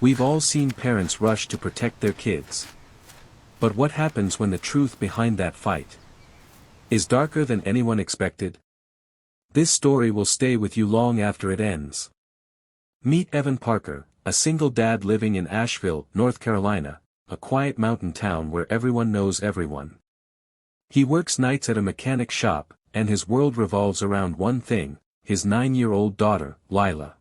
We've all seen parents rush to protect their kids. But what happens when the truth behind that fight is darker than anyone expected? This story will stay with you long after it ends. Meet Evan Parker, a single dad living in Asheville, North Carolina, a quiet mountain town where everyone knows everyone. He works nights at a mechanic shop, and his world revolves around one thing: his 9-year-old daughter, Lila.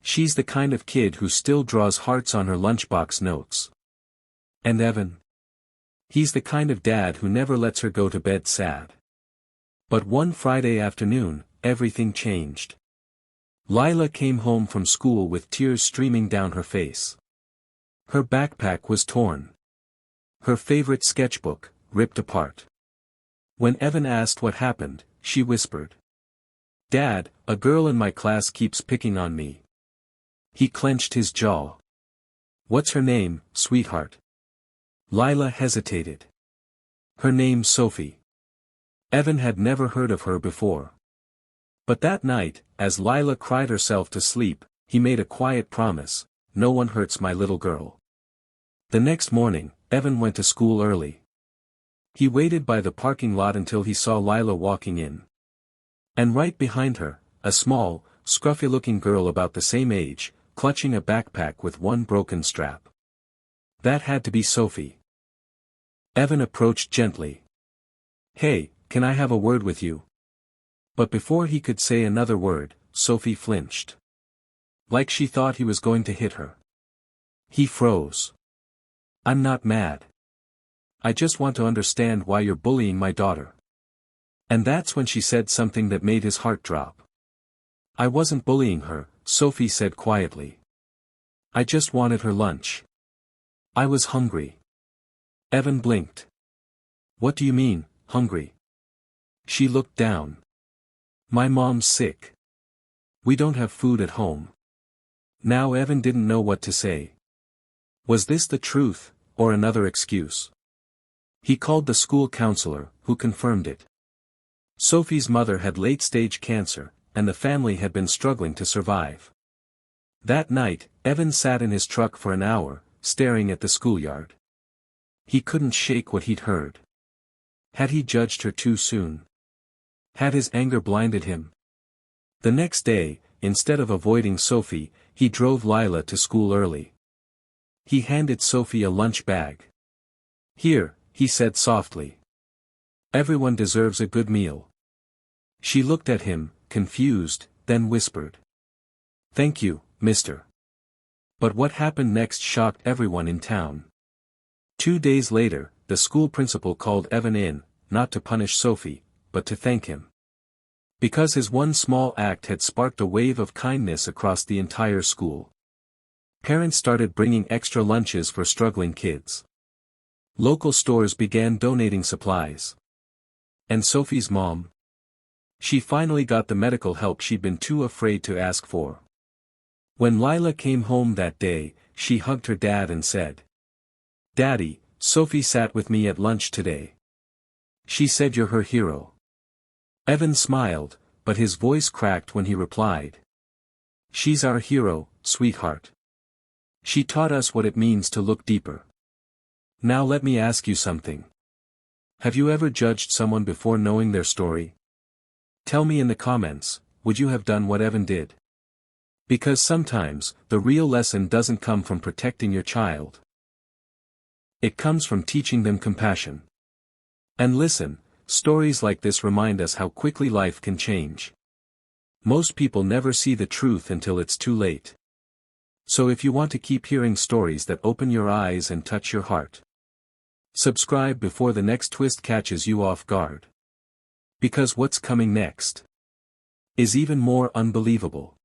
She's the kind of kid who still draws hearts on her lunchbox notes. And Evan? He's the kind of dad who never lets her go to bed sad. But one Friday afternoon, everything changed. Lila came home from school with tears streaming down her face. Her backpack was torn. Her favorite sketchbook, ripped apart. When Evan asked what happened, she whispered, "Dad, a girl in my class keeps picking on me." He clenched his jaw. "What's her name, sweetheart?" Lila hesitated. "Her name's Sophie." Evan had never heard of her before. But that night, as Lila cried herself to sleep, he made a quiet promise: "No one hurts my little girl." The next morning, Evan went to school early. He waited by the parking lot until he saw Lila walking in. And right behind her, a small, scruffy-looking girl about the same age, clutching a backpack with one broken strap. That had to be Sophie. Evan approached gently. "Hey, can I have a word with you?" But before he could say another word, Sophie flinched. Like she thought he was going to hit her. He froze. "I'm not mad. I just want to understand why you're bullying my daughter." And that's when she said something that made his heart drop. "I wasn't bullying her," Sophie said quietly. "I just wanted her lunch. I was hungry." Evan blinked. "What do you mean, hungry?" She looked down. "My mom's sick. We don't have food at home." Now Evan didn't know what to say. Was this the truth, or another excuse? He called the school counselor, who confirmed it. Sophie's mother had late-stage cancer, and the family had been struggling to survive. That night, Evan sat in his truck for an hour, staring at the schoolyard. He couldn't shake what he'd heard. Had he judged her too soon? Had his anger blinded him? The next day, instead of avoiding Sophie, he drove Lila to school early. He handed Sophie a lunch bag. "Here," he said softly. "Everyone deserves a good meal." She looked at him, confused, then whispered, "Thank you, mister." But what happened next shocked everyone in town. 2 days later, the school principal called Evan in, not to punish Sophie, but to thank him. Because his one small act had sparked a wave of kindness across the entire school. Parents started bringing extra lunches for struggling kids. Local stores began donating supplies. And Sophie's mom? She finally got the medical help she'd been too afraid to ask for. When Lila came home that day, she hugged her dad and said, "Daddy, Sophie sat with me at lunch today. She said you're her hero." Evan smiled, but his voice cracked when he replied, "She's our hero, sweetheart. She taught us what it means to look deeper." Now let me ask you something. Have you ever judged someone before knowing their story? Tell me in the comments, would you have done what Evan did? Because sometimes, the real lesson doesn't come from protecting your child. It comes from teaching them compassion. And listen, stories like this remind us how quickly life can change. Most people never see the truth until it's too late. So if you want to keep hearing stories that open your eyes and touch your heart, subscribe before the next twist catches you off guard. Because what's coming next is even more unbelievable.